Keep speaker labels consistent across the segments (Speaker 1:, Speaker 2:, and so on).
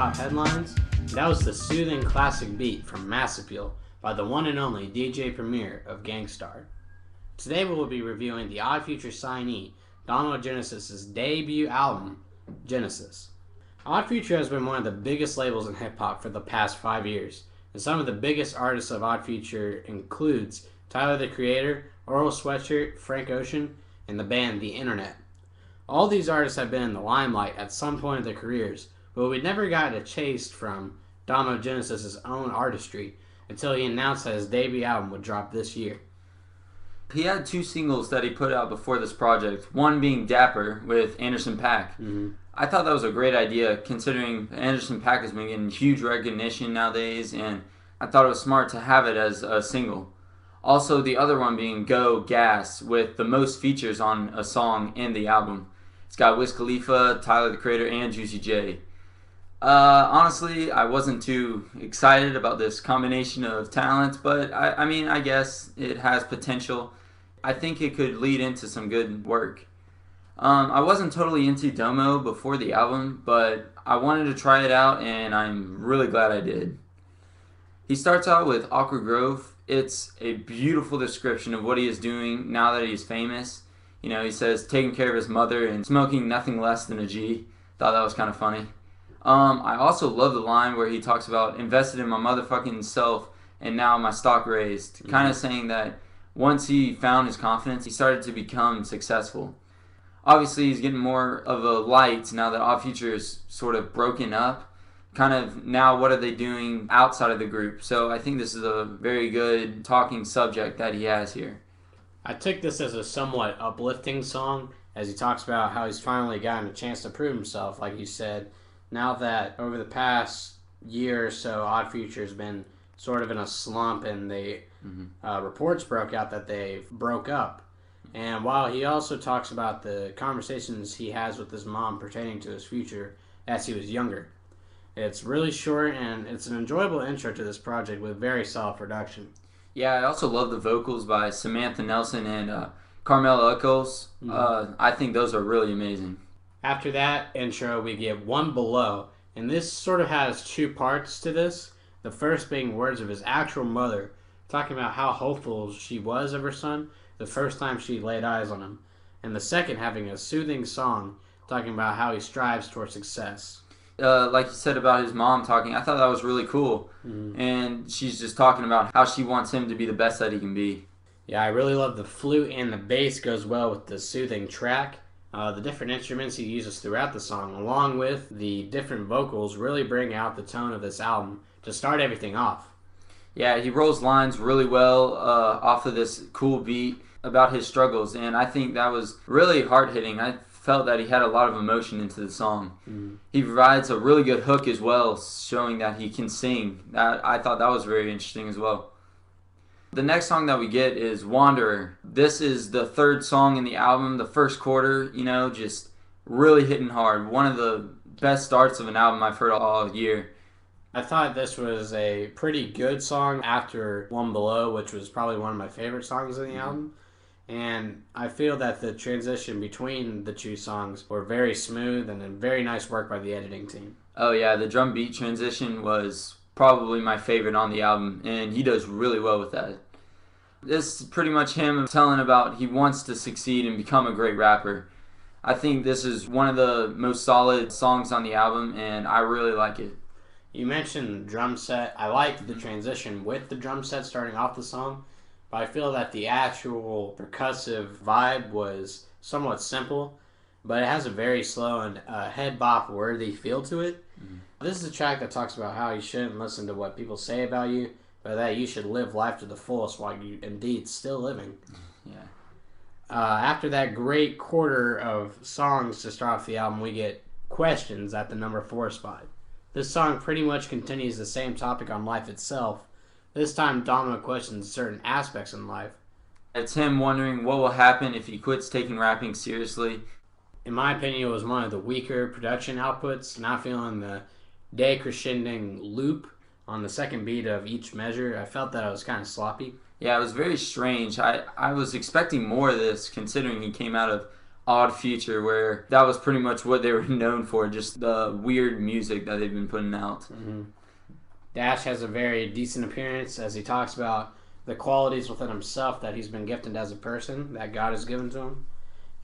Speaker 1: hip-hop headlines, and that was the soothing classic beat from Mass Appeal by the one and only DJ Premier of Gang Starr. Today we will be reviewing the Odd Future signee, Domo Genesis' debut album, Genesis. Odd Future has been one of the biggest labels in hip-hop for the past 5 years, and some of the biggest artists of Odd Future includes Tyler the Creator, Oral Sweatshirt, Frank Ocean, and the band The Internet. All these artists have been in the limelight at some point in their careers, but we never got a taste from Domo Genesis' own artistry until he announced that his debut album would drop this year.
Speaker 2: He had 2 singles that he put out before this project, one being Dapper with Anderson .Paak. I thought that was a great idea considering Anderson .Paak has been getting huge recognition nowadays, and I thought it was smart to have it as a single. Also, the other one being Go Gas with the most features on a song in the album. It's got Wiz Khalifa, Tyler the Creator, and Juicy J. Honestly, I wasn't too excited about this combination of talents, but I guess it has potential. I think it could lead into some good work. I wasn't totally into Domo before the album, but I wanted to try it out, and I'm really glad I did. He starts out with Awkward Grove. It's a beautiful description of what he is doing now that he's famous. You know, he says taking care of his mother and smoking nothing less than a G. Thought that was kind of funny. I also love the line where he talks about invested in my motherfucking self and now my stock raised. Kind of saying that once he found his confidence, he started to become successful. Obviously, he's getting more of a light now that Odd Future is sort of broken up. Kind of now what are they doing outside of the group? So I think this is a very good talking subject that he has here.
Speaker 1: I took this as a somewhat uplifting song as he talks about how he's finally gotten a chance to prove himself, like you said. Now that over the past year or so, Odd Future has been sort of in a slump, and reports broke out that they broke up. And while he also talks about the conversations he has with his mom pertaining to his future as he was younger. It's really short, and it's an enjoyable intro to this project with very solid production.
Speaker 2: Yeah, I also love the vocals by Samantha Nelson and Carmela Echols. I think those are really amazing.
Speaker 1: After that intro, we get One Below, and this sort of has 2 parts to this. The first being words of his actual mother, talking about how hopeful she was of her son the first time she laid eyes on him. And the second having a soothing song, talking about how he strives towards success.
Speaker 2: Like you said about his mom talking, I thought that was really cool. And she's just talking about how she wants him to be the best that he can be.
Speaker 1: Yeah, I really love the flute, and the bass goes well with the soothing track. The different instruments he uses throughout the song, along with the different vocals, really bring out the tone of this album to start everything off.
Speaker 2: Yeah, he rolls lines really well off of this cool beat about his struggles, and I think that was really hard-hitting. I felt that he had a lot of emotion into the song. He provides a really good hook as well, showing that he can sing. I thought that was very interesting as well. The next song that we get is Wanderer. This is the 3rd song in the album. The first quarter, just really hitting hard. One of the best starts of an album I've heard all year.
Speaker 1: I thought this was a pretty good song after One Below, which was probably one of my favorite songs in the album. And I feel that the transition between the 2 songs were very smooth and a very nice work by the editing team.
Speaker 2: Oh yeah, the drum beat transition was probably my favorite on the album, and he does really well with that. This is pretty much him telling about he wants to succeed and become a great rapper. I think this is one of the most solid songs on the album, and I really like it.
Speaker 1: You mentioned drum set. I liked the transition with the drum set starting off the song, but I feel that the actual percussive vibe was somewhat simple, but it has a very slow and head bop worthy feel to it. This is a track that talks about how you shouldn't listen to what people say about you, but that you should live life to the fullest while you indeed still living.
Speaker 2: Yeah.
Speaker 1: After that great quarter of songs to start off the album, we get Questions at the number 4 spot. This song pretty much continues the same topic on life itself. This time, Domo questions certain aspects in life.
Speaker 2: It's him wondering what will happen if he quits taking rapping seriously.
Speaker 1: In my opinion, it was one of the weaker production outputs, not feeling the decrescending loop on the second beat of each measure. I felt that it was kind of sloppy.
Speaker 2: Yeah, it was very strange. I was expecting more of this considering he came out of Odd Future, where that was pretty much what they were known for, just the weird music that they've been putting out.
Speaker 1: Mm-hmm. Dash has a very decent appearance as he talks about the qualities within himself that he's been gifted as a person, that God has given to him.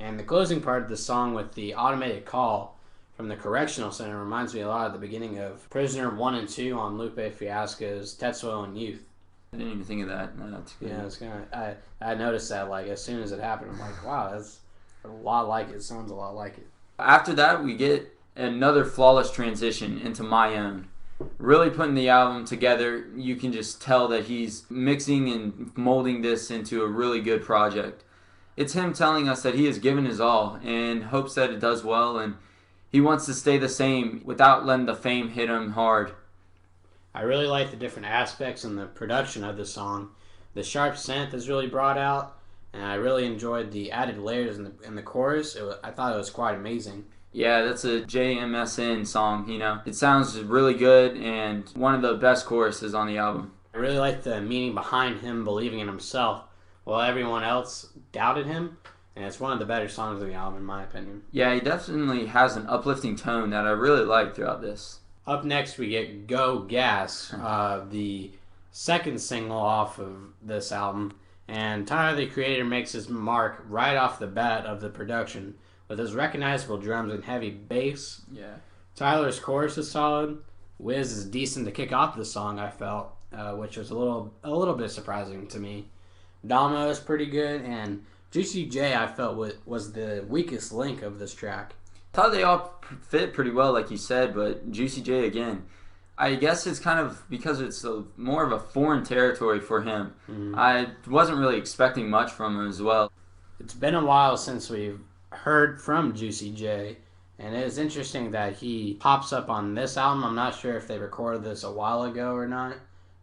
Speaker 1: And the closing part of the song with the automated call from the correctional center reminds me a lot of the beginning of Prisoner 1 and 2 on Lupe Fiasco's Tetsuo and Youth.
Speaker 2: I didn't even think of that. No, that's good.
Speaker 1: Yeah, it's kind of. I noticed that like as soon as it happened, I'm like, wow, that's a lot like it. Sounds a lot like it.
Speaker 2: After that, we get another flawless transition into My Own. Really putting the album together, you can just tell that he's mixing and molding this into a really good project. It's him telling us that he has given his all and hopes that it does well, and he wants to stay the same without letting the fame hit him hard.
Speaker 1: I really like the different aspects in the production of the song. The sharp synth is really brought out, and I really enjoyed the added layers in the chorus. I thought it was quite amazing.
Speaker 2: Yeah, that's a JMSN song, you know. It sounds really good and one of the best choruses on the album.
Speaker 1: I really like the meaning behind him believing in himself while everyone else doubted him, and it's one of the better songs of the album in my opinion.
Speaker 2: Yeah, he definitely has an uplifting tone that I really like throughout this.
Speaker 1: Up next we get Go Gas, the second single off of this album, and Tyler the Creator makes his mark right off the bat of the production with his recognizable drums and heavy bass.
Speaker 2: Yeah.
Speaker 1: Tyler's chorus is solid. Wiz is decent to kick off the song, I felt, which was a little bit surprising to me. Damo is pretty good, and Juicy J I felt was the weakest link of this track.
Speaker 2: Thought they all fit pretty well, like you said, but Juicy J again. I guess it's kind of because it's more of a foreign territory for him.
Speaker 1: Mm-hmm.
Speaker 2: I wasn't really expecting much from him as well.
Speaker 1: It's been a while since we've heard from Juicy J, and it is interesting that he pops up on this album. I'm not sure if they recorded this a while ago or not,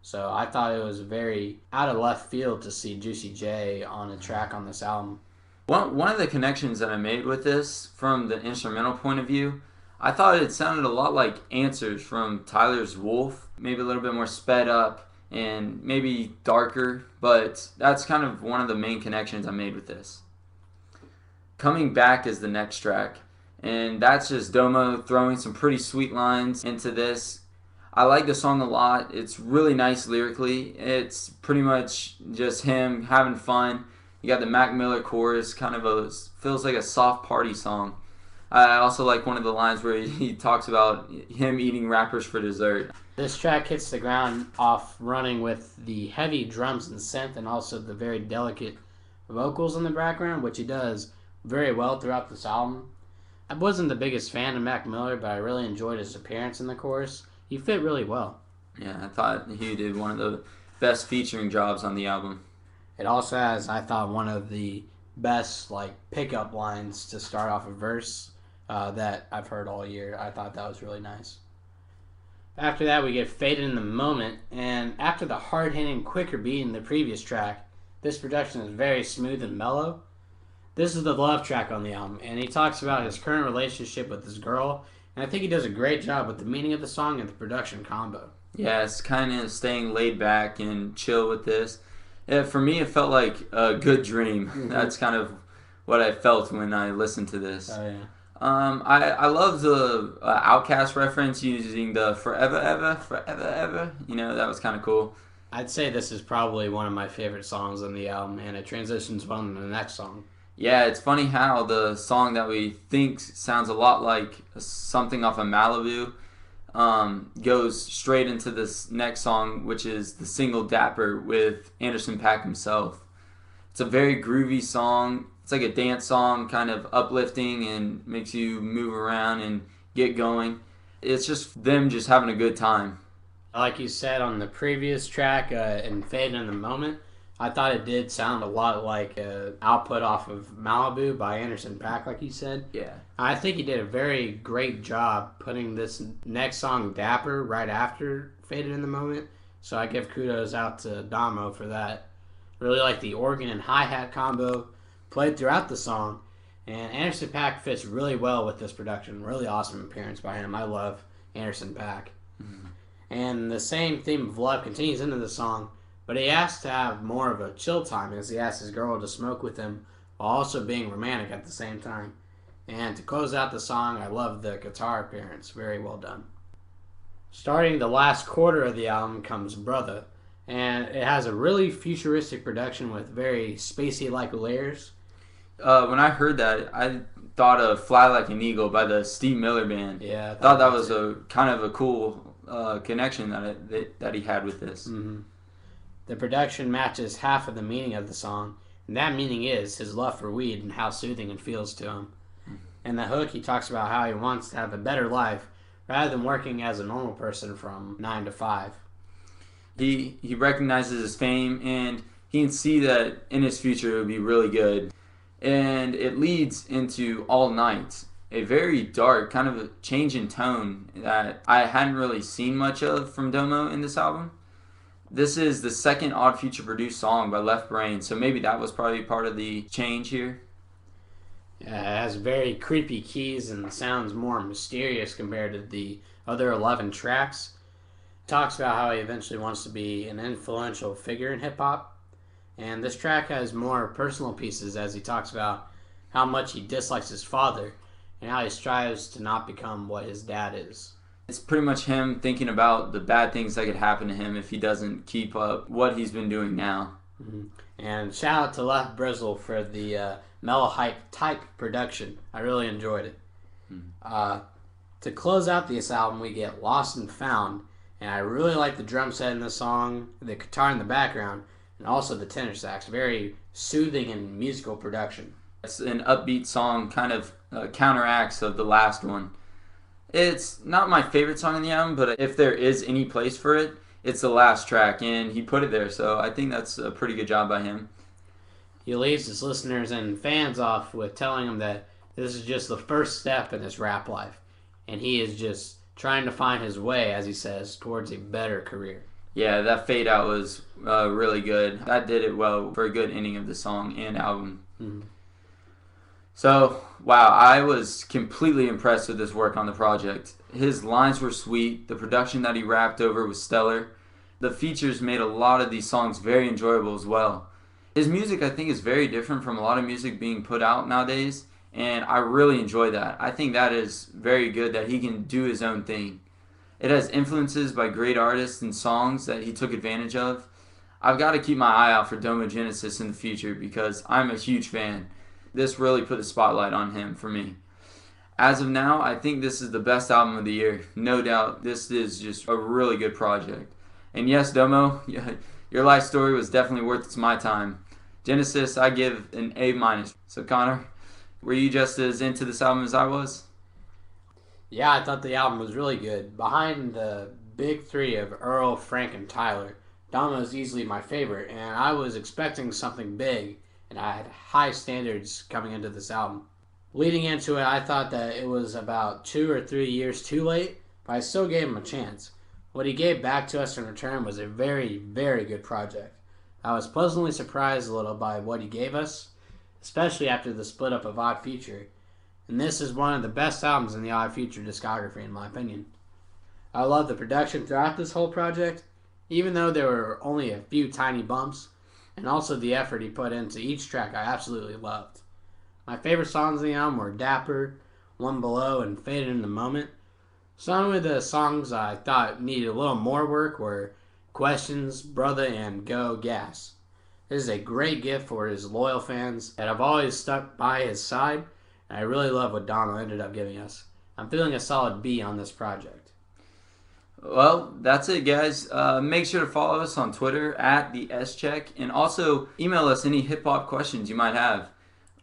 Speaker 1: so I thought it was very out of left field to see Juicy J on a track on this album.
Speaker 2: One of the connections that I made with this from the instrumental point of view, I thought it sounded a lot like Answers from Tyler's Wolf, maybe a little bit more sped up and maybe darker, but that's kind of one of the main connections I made with this. Coming Back is the next track, and that's just Domo throwing some pretty sweet lines into this. I like the song a lot. It's really nice lyrically. It's pretty much just him having fun. You got the Mac Miller chorus, feels like a soft party song. I also like one of the lines where he talks about him eating rappers for dessert.
Speaker 1: This track hits the ground off running with the heavy drums and synth and also the very delicate vocals in the background, which he does very well throughout this album. I wasn't the biggest fan of Mac Miller, but I really enjoyed his appearance in the chorus. He fit really well.
Speaker 2: Yeah, I thought he did one of the best featuring jobs on the album.
Speaker 1: It also has, I thought, one of the best pickup lines to start off a verse that I've heard all year. I thought that was really nice. After that, we get Faded in the Moment, and after the hard-hitting, quicker beat in the previous track, this production is very smooth and mellow. This is the love track on the album, and he talks about his current relationship with his girl, and I think he does a great job with the meaning of the song and the production combo.
Speaker 2: Yeah, it's kind of staying laid back and chill with this. Yeah, for me, it felt like a good dream. Mm-hmm. That's kind of what I felt when I listened to this.
Speaker 1: Oh, yeah.
Speaker 2: I love the Outkast reference using the forever ever. You know, that was kind of cool.
Speaker 1: I'd say this is probably one of my favorite songs on the album, and it transitions well into the next song.
Speaker 2: Yeah, it's funny how the song that we think sounds a lot like something off of Malibu goes straight into this next song, which is the single Dapper with Anderson .Paak himself. It's a very groovy song. It's like a dance song, kind of uplifting and makes you move around and get going. It's just them just having a good time.
Speaker 1: Like you said on the previous track, in Faded in the Moment, I thought it did sound a lot like an output off of Malibu by Anderson .Paak, like you said.
Speaker 2: Yeah.
Speaker 1: I think he did a very great job putting this next song, Dapper, right after Faded in the Moment. So I give kudos out to Damo for that. Really like the organ and hi-hat combo played throughout the song. And Anderson .Paak fits really well with this production. Really awesome appearance by him. I love Anderson .Paak. Mm-hmm. And the same theme of love continues into the song, but he asks to have more of a chill time as he asks his girl to smoke with him while also being romantic at the same time. And to close out the song, I love the guitar appearance. Very well done. Starting the last quarter of the album comes Brother, and it has a really futuristic production with very spacey-like layers.
Speaker 2: When I heard that, I thought of "Fly Like an Eagle" by the Steve Miller Band.
Speaker 1: Yeah,
Speaker 2: I thought that was a kind of a cool connection that he had with this.
Speaker 1: Mm-hmm. The production matches half of the meaning of the song, and that meaning is his love for weed and how soothing it feels to him. In the hook, he talks about how he wants to have a better life rather than working as a normal person from 9 to 5.
Speaker 2: He recognizes his fame, and he can see that in his future it would be really good. And it leads into All Night, a very dark, kind of a change in tone that I hadn't really seen much of from Domo in this album. This is the second Odd Future produced song by Left Brain, so maybe that was probably part of the change here.
Speaker 1: Yeah, it has very creepy keys and sounds more mysterious compared to the other 11 tracks. It talks about how he eventually wants to be an influential figure in hip-hop. And this track has more personal pieces as he talks about how much he dislikes his father and how he strives to not become what his dad is.
Speaker 2: It's pretty much him thinking about the bad things that could happen to him if he doesn't keep up what he's been doing now.
Speaker 1: Mm-hmm. And shout out to Left Brizzle for the mellow hype type production. I really enjoyed it. To close out this album, we get Lost and Found, and I really like the drum set in the song, the guitar in the background, and also the tenor sax. Very soothing and musical production.
Speaker 2: It's an upbeat song, kind of counteracts of the last one. It's not my favorite song in the album, but if there is any place for it, it's the last track, and he put it there, so I think that's a pretty good job by him.
Speaker 1: He leaves his listeners and fans off with telling them that this is just the first step in his rap life, and he is just trying to find his way, as he says, towards a better career.
Speaker 2: Yeah, that fade out was really good. That did it well for a good ending of the song and album.
Speaker 1: Mm-hmm.
Speaker 2: So, wow, I was completely impressed with his work on the project. His lines were sweet. The production that he rapped over was stellar. The features made a lot of these songs very enjoyable as well. His music, I think, is very different from a lot of music being put out nowadays, and I really enjoy that. I think that is very good that he can do his own thing. It has influences by great artists and songs that he took advantage of. I've got to keep my eye out for Domo Genesis in the future because I'm a huge fan. This really put the spotlight on him for me. As of now, I think this is the best album of the year. No doubt, this is just a really good project. And yes, Domo, your life story was definitely worth my time. Genesis, I give an A-. So Connor, were you just as into this album as I was?
Speaker 1: Yeah, I thought the album was really good. Behind the big three of Earl, Frank, and Tyler, Domo is easily my favorite, and I was expecting something big, and I had high standards coming into this album. Leading into it, I thought that it was about 2 or 3 years too late, but I still gave him a chance. What he gave back to us in return was a very, very good project. I was pleasantly surprised a little by what he gave us, especially after the split up of Odd Future. And this is one of the best albums in the Odd Future discography, in my opinion. I love the production throughout this whole project, even though there were only a few tiny bumps, and also the effort he put into each track I absolutely loved. My favorite songs in the album were Dapper, One Below, and Faded in the Moment. Some of the songs I thought needed a little more work were Questions, Brother, and Go Gas. This is a great gift for his loyal fans that have always stuck by his side, and I really love what Domo ended up giving us. I'm feeling a solid B on this project.
Speaker 2: Well, that's it, guys. Make sure to follow us on Twitter @thescheck, and also email us any hip-hop questions you might have.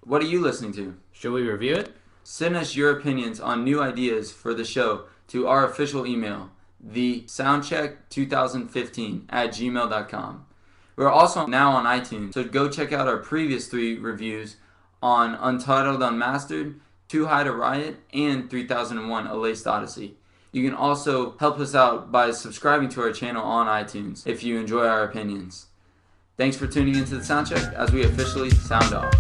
Speaker 2: What are you listening to?
Speaker 1: Should we review it?
Speaker 2: Send us your opinions on new ideas for the show to our official email, thesoundcheck2015@gmail.com. We're also now on iTunes, so go check out our previous 3 reviews on Untitled Unmastered, Too High to Riot, and 3001 A Laced Odyssey. You can also help us out by subscribing to our channel on iTunes if you enjoy our opinions. Thanks for tuning into the Soundcheck as we officially sound off.